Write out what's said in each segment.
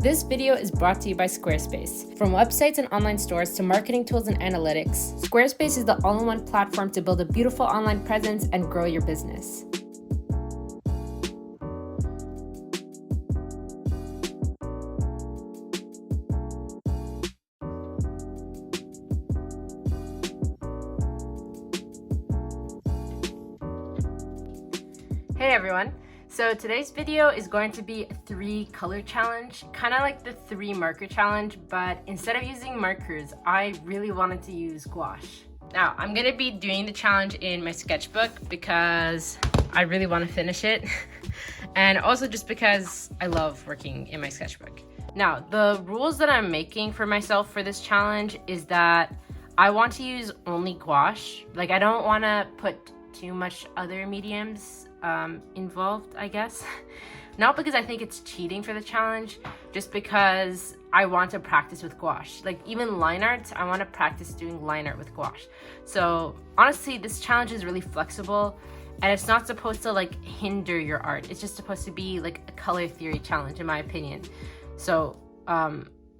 This video is brought to you by Squarespace. From websites and online stores to marketing tools and analytics, Squarespace is the all-in-one platform to build a beautiful online presence and grow your business. Hey everyone! So today's video is going to be a 3 color challenge, kind of like the 3 marker challenge, but instead of using markers, I really wanted to use gouache. Now, I'm going to be doing the challenge in my sketchbook because I really want to finish it, and also just because I love working in my sketchbook. Now, the rules that I'm making for myself for this challenge is that I want to use only gouache. Like, I don't want to put too much other mediums involved, I guess. Not because I think it's cheating for the challenge, just because I want to practice with gouache. Like even line art, I want to practice doing line art with gouache. So honestly, this challenge is really flexible and it's not supposed to like hinder your art. It's just supposed to be like a color theory challenge in my opinion. So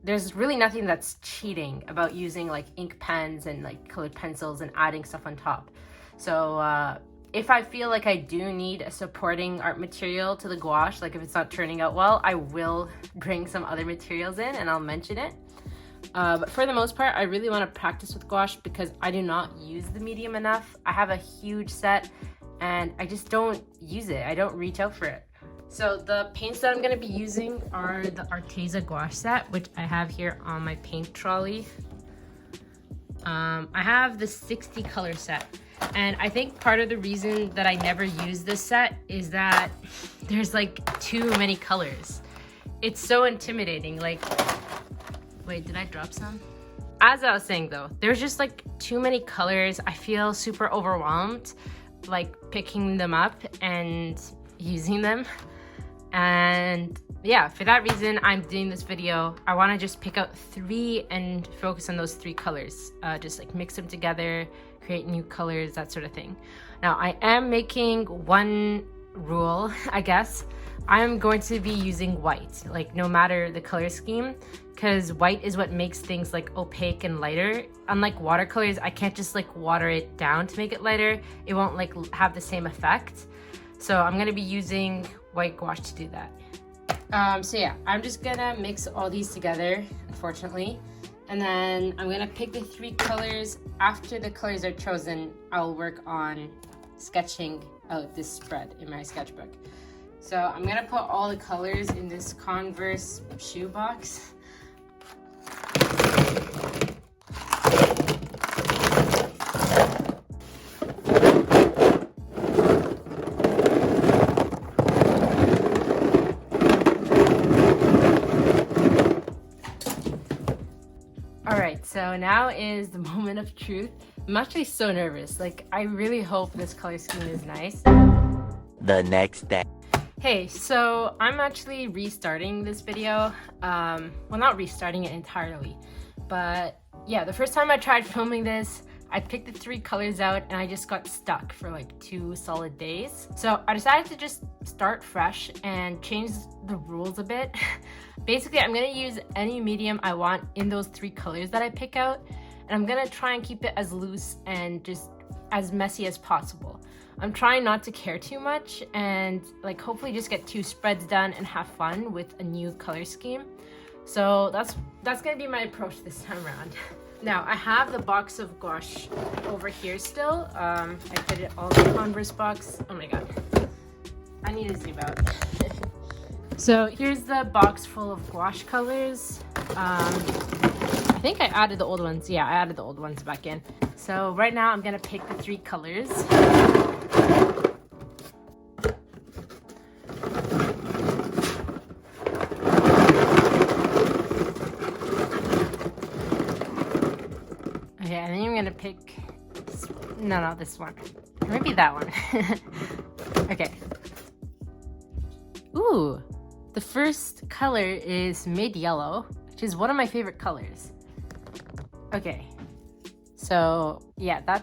there's really nothing that's cheating about using like ink pens and like colored pencils and adding stuff on top. So if I feel like I do need a supporting art material to the gouache, like if it's not turning out well, I will bring some other materials in and I'll mention it. But for the most part, I really want to practice with gouache because I do not use the medium enough. I have a huge set and I just don't use it. I don't reach out for it. So the paints that I'm going to be using are the Arteza gouache set, which I have here on my paint trolley. I have the 60 color set. And I think part of the reason that I never use this set is that there's like too many colors. It's so intimidating. Like, wait, did I drop some? As I was saying though, there's just like too many colors. I feel super overwhelmed, like picking them up and using them. And yeah, for that reason, I'm doing this video. I want to just pick out 3 and focus on those 3 colors. Just like mix them together, create new colors, that sort of thing. Now, I am making one rule, I guess. I'm going to be using white, like no matter the color scheme, because white is what makes things like opaque and lighter. Unlike watercolors, I can't just like water it down to make it lighter. It won't like have the same effect. So I'm going to be using white gouache to do that. So yeah, I'm just gonna mix all these together, unfortunately. And then I'm gonna pick the 3 colors. After the colors are chosen, I'll work on sketching out this spread in my sketchbook. So I'm gonna put all the colors in this Converse shoebox. Alright, so now is the moment of truth. I'm actually so nervous. Like, I really hope this color scheme is nice. The next day. Hey, so I'm actually restarting this video. Well, not restarting it entirely, but yeah, the first time I tried filming this, I picked the 3 colors out and I just got stuck for like 2 solid days. So I decided to just start fresh and change the rules a bit. Basically, I'm gonna use any medium I want in those 3 colors that I pick out. And I'm gonna try and keep it as loose and just as messy as possible. I'm trying not to care too much and like hopefully just get 2 spreads done and have fun with a new color scheme. So that's gonna be my approach this time around. Now, I have the box of gouache over here still. I put it all in the Converse box. Oh my god. I need to zoom out. So here's the box full of gouache colors. I think I added the old ones. Yeah, I added the old ones back in. So right now I'm gonna pick the 3 colors. Okay, and then I'm gonna pick, no, this one. Maybe that one. Okay. Ooh, the first color is mid yellow, which is one of my favorite colors. Okay, so yeah, the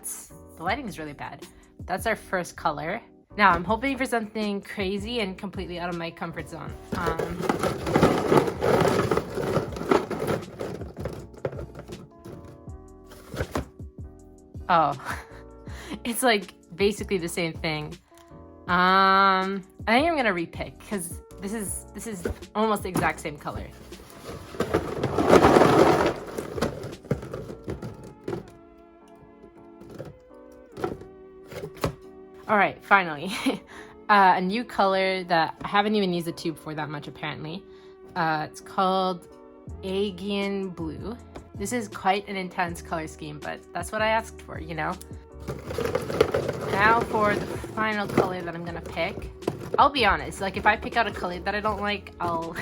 lighting is really bad. That's our first color. Now I'm hoping for something crazy and completely out of my comfort zone. Oh, it's like basically the same thing. I think I'm gonna repick because this is almost the exact same color. All right, finally, a new color that I haven't even used the tube for that much apparently. It's called Aegean Blue. This is quite an intense color scheme, but that's what I asked for, you know? Now for the final color that I'm gonna pick. I'll be honest, like if I pick out a color that I don't like, I'll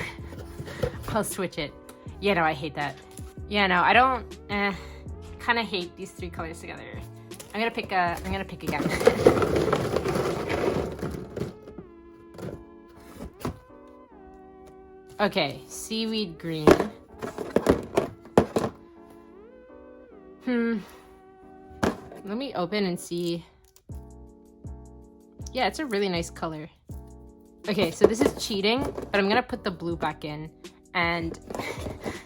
switch it. Yeah, no, I hate that. Yeah, no, I don't, kind of hate these three colors together. I'm gonna pick again. Okay, seaweed green. Let me open and see. Yeah, it's a really nice color. Okay, so this is cheating, but I'm gonna put the blue back in and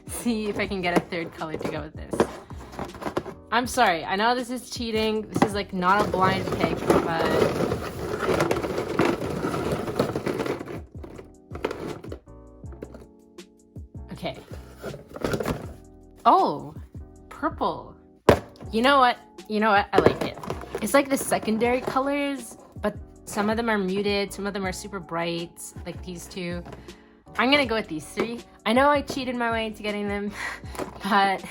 see if I can get a third color to go with this. I'm sorry, I know this is cheating. This is like not a blind pick, but okay. Oh, purple. You know what? I like it. It's like the secondary colors, but some of them are muted, some of them are super bright, like these two. I'm gonna go with these three. I know I cheated my way into getting them, but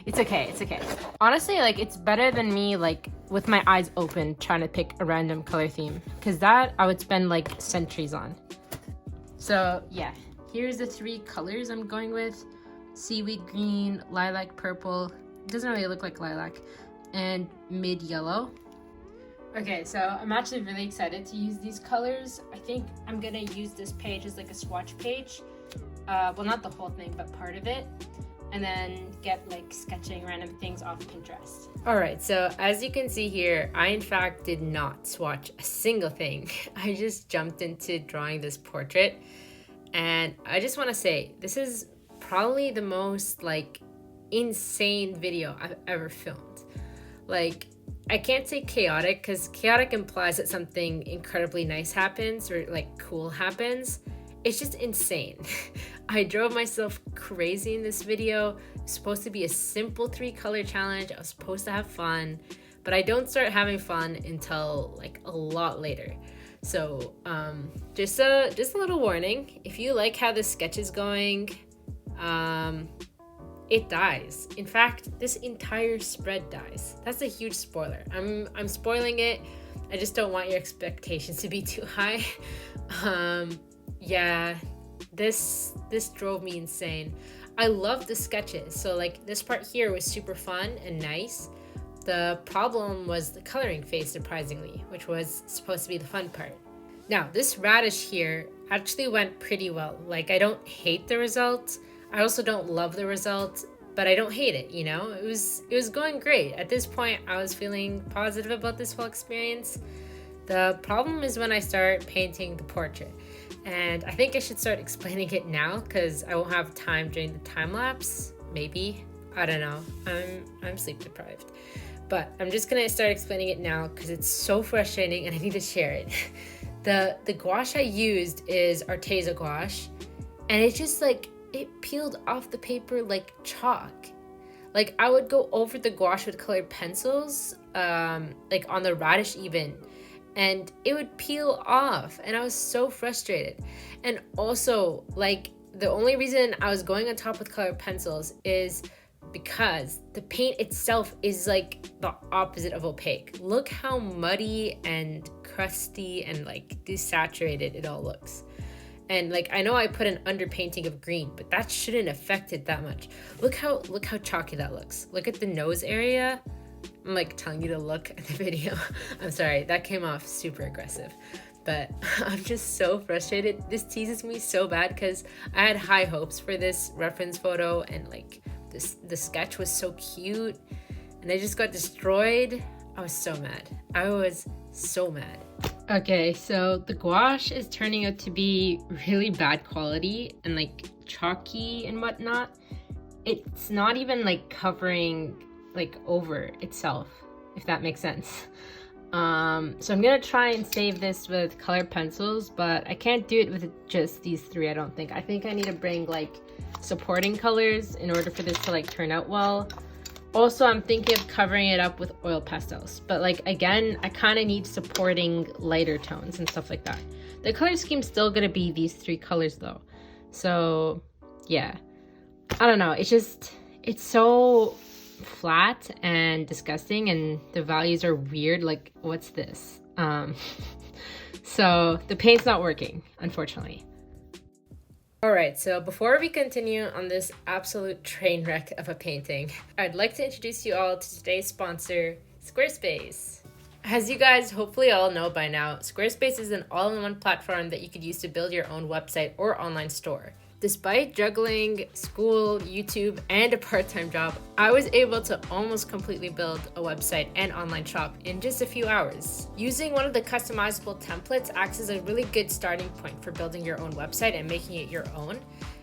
it's okay, it's okay. Honestly, like it's better than me like with my eyes open trying to pick a random color theme, because that I would spend like centuries on. So yeah, here's the three colors I'm going with. Seaweed green, lilac purple, it doesn't really look like lilac, and mid yellow. Okay, so I'm actually really excited to use these colors. I think I'm gonna use this page as like a swatch page. Well, not the whole thing, but part of it. And then get like sketching random things off Pinterest. All right, so as you can see here, I in fact did not swatch a single thing. I just jumped into drawing this portrait. And I just wanna say, this is probably the most like insane video I've ever filmed. Like, I can't say chaotic because chaotic implies that something incredibly nice happens or like cool happens. It's just insane. I drove myself crazy in this video. It's supposed to be a simple 3-color challenge. I was supposed to have fun, but I don't start having fun until like a lot later. So just a little warning. If you like how the sketch is going, it dies. In fact, this entire spread dies. That's a huge spoiler. I'm spoiling it. I just don't want your expectations to be too high. Yeah, this drove me insane. I love the sketches. So like this part here was super fun and nice. The problem was the coloring phase, surprisingly, which was supposed to be the fun part. Now, this radish here actually went pretty well. Like, I don't hate the result. I also don't love the result, but I don't hate it, you know? It was going great. At this point, I was feeling positive about this whole experience. The problem is when I start painting the portrait. And I think I should start explaining it now because I won't have time during the time lapse. Maybe. I don't know. I'm sleep deprived. But I'm just gonna start explaining it now because it's so frustrating and I need to share it. The gouache I used is Arteza gouache, and it's just like, it peeled off the paper like chalk. Like I would go over the gouache with colored pencils, like on the radish even, and it would peel off and I was so frustrated. And also, like, the only reason I was going on top with colored pencils is because the paint itself is like the opposite of opaque. Look how muddy and crusty and like desaturated it all looks. And like, I know I put an underpainting of green, but that shouldn't affect it that much. Look how chalky that looks. Look at the nose area. I'm like telling you to look at the video. I'm sorry, that came off super aggressive, but I'm just so frustrated. This teases me so bad because I had high hopes for this reference photo and like the sketch was so cute and they just got destroyed. I was so mad. I was so mad. Okay, so the gouache is turning out to be really bad quality and like chalky and whatnot. It's not even like covering like over itself. if that makes sense. So I'm gonna try and save this with colored pencils, but I can't do it with just these three, I don't think. I think I need to bring like supporting colors in order for this to like turn out well. Also, I'm thinking of covering it up with oil pastels, but like again, I kind of need supporting lighter tones and stuff like that. The color scheme's still gonna be these three colors though. So yeah, I don't know, it's so flat and disgusting, and the values are weird. Like, what's this? So the paint's not working, unfortunately. Alright, so before we continue on this absolute train wreck of a painting, I'd like to introduce you all to today's sponsor, Squarespace. As you guys hopefully all know by now, Squarespace is an all-in-one platform that you could use to build your own website or online store. Despite juggling school, YouTube, and a part-time job, I was able to almost completely build a website and online shop in just a few hours. Using one of the customizable templates acts as a really good starting point for building your own website and making it your own.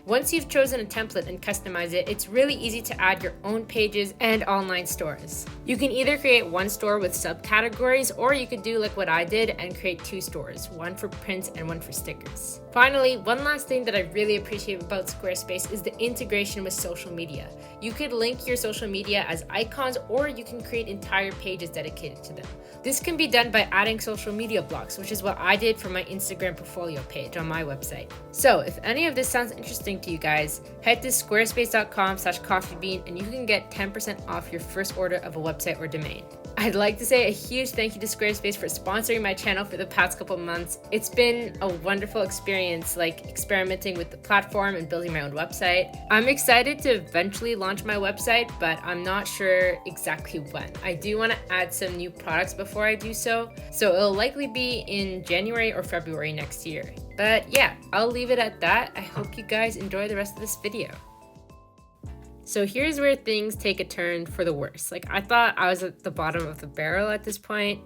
Once you've chosen a template and customize it, it's really easy to add your own pages and online stores. You can either create one store with subcategories, or you could do like what I did and create two stores, one for prints and one for stickers. Finally, one last thing that I really appreciate about Squarespace is the integration with social media. You could link your social media as icons, or you can create entire pages dedicated to them. This can be done by adding social media blocks, which is what I did for my Instagram portfolio page on my website. So if any of this sounds interesting to you guys, head to squarespace.com/coffeebean and you can get 10% off your first order of a website or domain. I'd like to say a huge thank you to Squarespace for sponsoring my channel for the past couple months. It's been a wonderful experience, like experimenting with the platform and building my own website. I'm excited to eventually launch my website, but I'm not sure exactly when. I do want to add some new products before I do so it'll likely be in January or February next year. But yeah, I'll leave it at that. I hope you guys enjoy the rest of this video. So here's where things take a turn for the worse. Like, I thought I was at the bottom of the barrel at this point.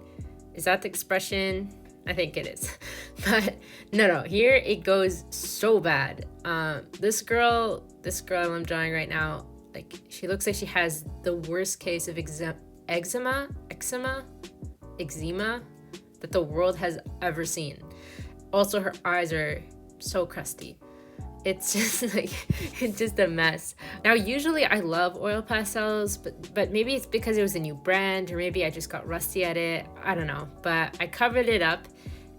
Is that the expression? I think it is. But no, here it goes so bad. This girl I'm drawing right now, like, she looks like she has the worst case of eczema that the world has ever seen. Also, her eyes are so crusty. It's just like, it's just a mess. Now, usually I love oil pastels, but maybe it's because it was a new brand, or maybe I just got rusty at it. I don't know, but I covered it up,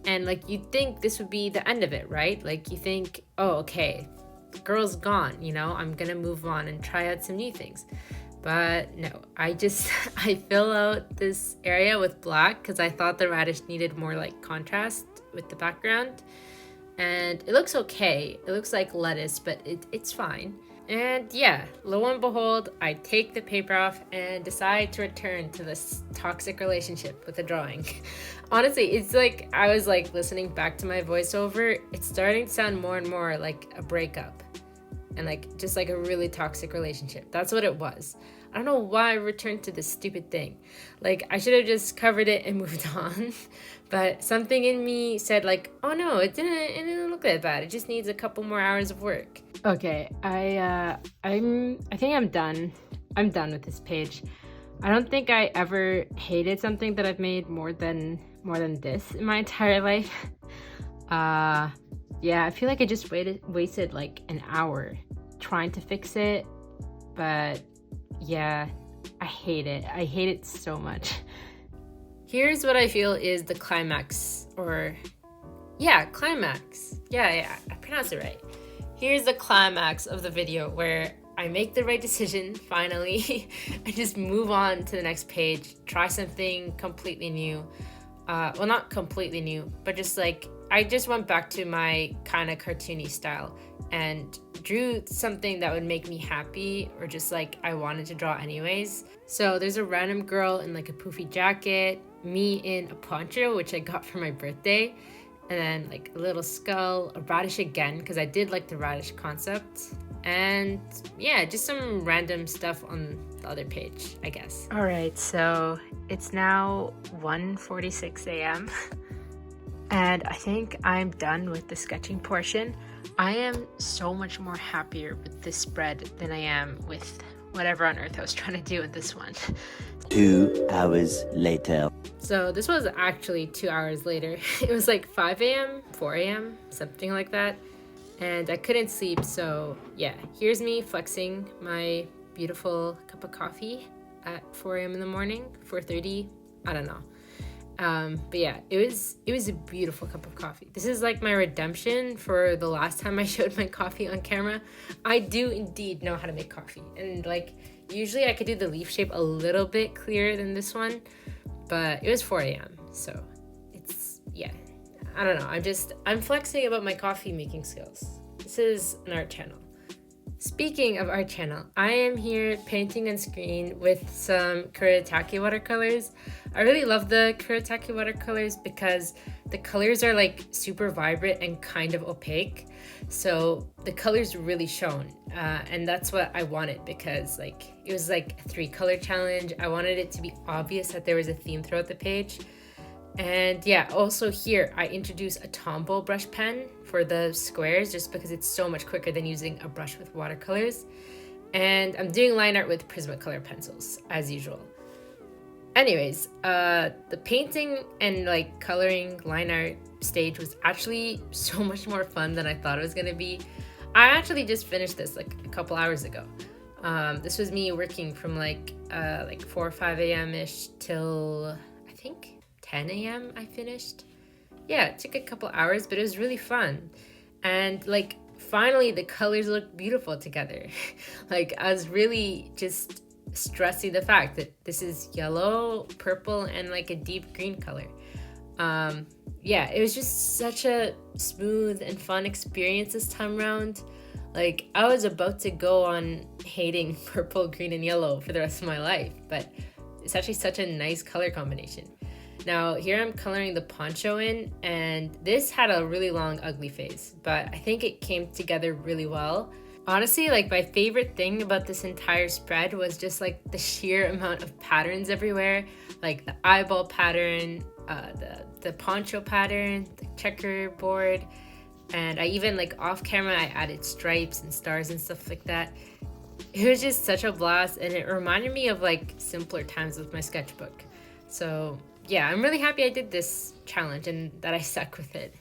and like, you'd think this would be the end of it, right? Like, you think, oh, okay, the girl's gone, you know, I'm gonna move on and try out some new things. But no, I fill out this area with black because I thought the radish needed more like contrast with the background. And it looks okay. It looks like lettuce, but it's fine. And yeah, lo and behold, I take the paper off and decide to return to this toxic relationship with the drawing. Honestly, it's like I was like listening back to my voiceover. It's starting to sound more and more like a breakup, and like just like a really toxic relationship. That's what it was. I don't know why I returned to this stupid thing. Like, I should have just covered it and moved on. But something in me said like, oh no, it didn't look that bad. It just needs a couple more hours of work. Okay, I think I'm done. I'm done with this page. I don't think I ever hated something that I've made more than this in my entire life. Yeah, I feel like I just wasted like an hour trying to fix it, but yeah, I hate it. I hate it so much. Here's what I feel is the climax, or yeah, climax. Yeah, I pronounced it right. Here's the climax of the video where I make the right decision, finally, and just move on to the next page, try something completely new. Well, not completely new, but just like, I just went back to my kind of cartoony style and drew something that would make me happy, or just like I wanted to draw anyways. So there's a random girl in like a poofy jacket, me in a poncho, which I got for my birthday, and then like a little skull, a radish again, because I did like the radish concept, and yeah, just some random stuff on the other page, I guess. All right, so it's now 1:46 a.m. and I think I'm done with the sketching portion. I am so much more happier with this spread than I am with whatever on earth I was trying to do with this one. 2 hours later. So this was actually 2 hours later. It was like 5 a.m., 4 a.m., something like that. And I couldn't sleep, so yeah, here's me flexing my beautiful cup of coffee at 4 a.m. in the morning, 4:30, I don't know. But yeah, it was a beautiful cup of coffee. This is like my redemption for the last time I showed my coffee on camera. I do indeed know how to make coffee, and like usually I could do the leaf shape a little bit clearer than this one, but it was 4 a.m. so it's, yeah, I don't know. I'm flexing about my coffee making skills. This is an art channel. Speaking of art channel, I am here painting on screen with some Kuretake watercolors. I really love the Kuretake watercolors because the colors are like super vibrant and kind of opaque. So the colors really shone, and that's what I wanted because like it was like a 3-color challenge. I wanted it to be obvious that there was a theme throughout the page. And yeah, also here I introduced a Tombow brush pen for the squares just because it's so much quicker than using a brush with watercolors. And I'm doing line art with Prismacolor pencils as usual. Anyways, the painting and like coloring line art stage was actually so much more fun than I thought it was gonna be. I actually just finished this like a couple hours ago. This was me working from like 4 or 5 a.m. ish till I think 10 a.m. I finished. Yeah, it took a couple hours, but it was really fun. And like finally the colors look beautiful together. Like I was really just stressing the fact that this is yellow, purple, and like a deep green color. Yeah, it was just such a smooth and fun experience this time around. Like I was about to go on hating purple, green, and yellow for the rest of my life, but it's actually such a nice color combination. Now here I'm coloring the poncho in, and this had a really long ugly phase, but I think it came together really well. Honestly, like my favorite thing about this entire spread was just like the sheer amount of patterns everywhere, like the eyeball pattern, the poncho pattern, the checkerboard, and I even like off camera I added stripes and stars and stuff like that. It was just such a blast, and it reminded me of like simpler times with my sketchbook. So yeah, I'm really happy I did this challenge and that I stuck with it.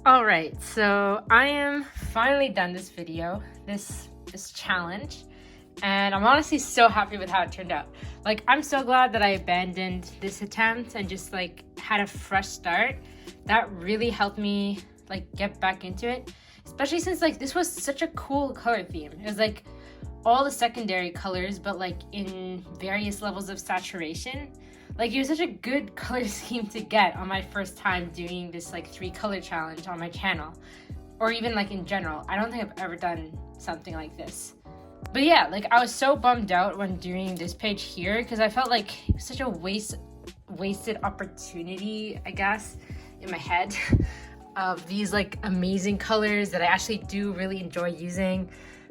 All right, so I am finally done this video, this challenge, and I'm honestly so happy with how it turned out. Like, I'm so glad that I abandoned this attempt and just like had a fresh start. That really helped me like get back into it, especially since like this was such a cool color theme. It was like all the secondary colors, but like in various levels of saturation. Like it was such a good color scheme to get on my first time doing this like 3-color challenge on my channel, or even like in general. I don't think I've ever done something like this. But yeah, like I was so bummed out when doing this page here because I felt like it was such a wasted opportunity, I guess, in my head of these like amazing colors that I actually do really enjoy using.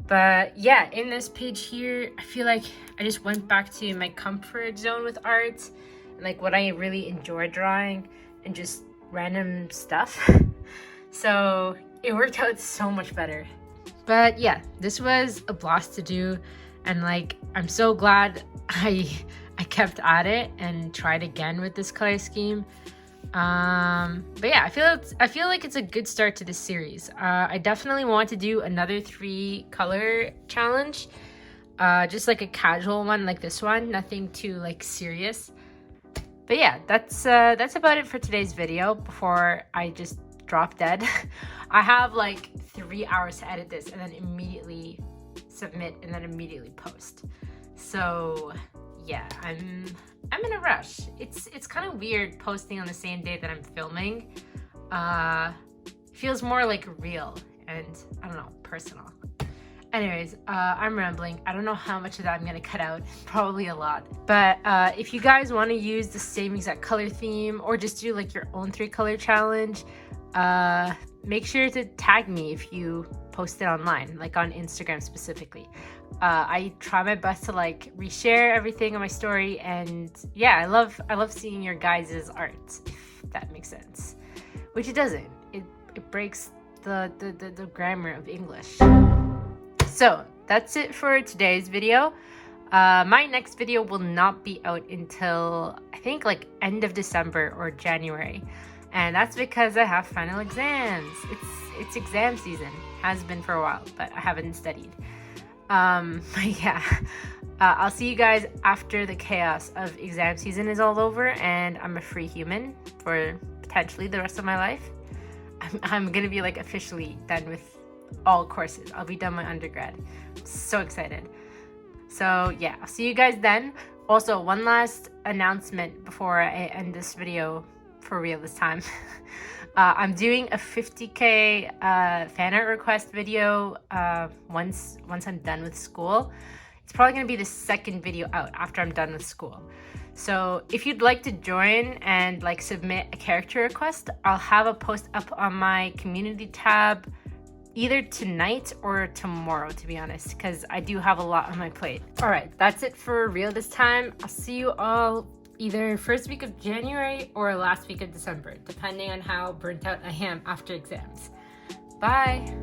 But yeah, in this page here, I feel like I just went back to my comfort zone with art and like what I really enjoy drawing and just random stuff. So it worked out so much better. But yeah, this was a blast to do, and like I'm so glad I kept at it and tried again with this color scheme. But yeah, I feel like it's a good start to this series. I definitely want to do another 3-color challenge, just like a casual one like this one, nothing too like serious. But yeah, that's about it for today's video before I just drop dead. I have like 3 hours to edit this and then immediately submit and then immediately post. So yeah, I'm in a rush. It's kind of weird posting on the same day that I'm filming. Feels more like real and I don't know, personal. Anyways, I'm rambling. I don't know how much of that I'm gonna cut out, probably a lot. But if you guys want to use the same exact color theme or just do like your own 3-color challenge, make sure to tag me if you post it online, like on Instagram specifically. I try my best to like reshare everything on my story, and yeah, I love seeing your guys' art, if that makes sense. Which it doesn't. It breaks the grammar of English. So that's it for today's video. My next video will not be out until I think like end of December or January, and that's because I have final exams. It's exam season, has been for a while, but I haven't studied. But yeah, I'll see you guys after the chaos of exam season is all over and I'm a free human for potentially the rest of my life. I'm gonna be like officially done with all courses. I'll be done my undergrad. I'm so excited. So yeah, I'll see you guys then. Also, one last announcement before I end this video for real this time. I'm doing a 50K fan art request video once I'm done with school. It's probably gonna be the second video out after I'm done with school. So if you'd like to join and like submit a character request, I'll have a post up on my community tab either tonight or tomorrow, to be honest, because I do have a lot on my plate. All right, that's it for real this time. I'll see you all either first week of January or last week of December, depending on how burnt out I am after exams. Bye.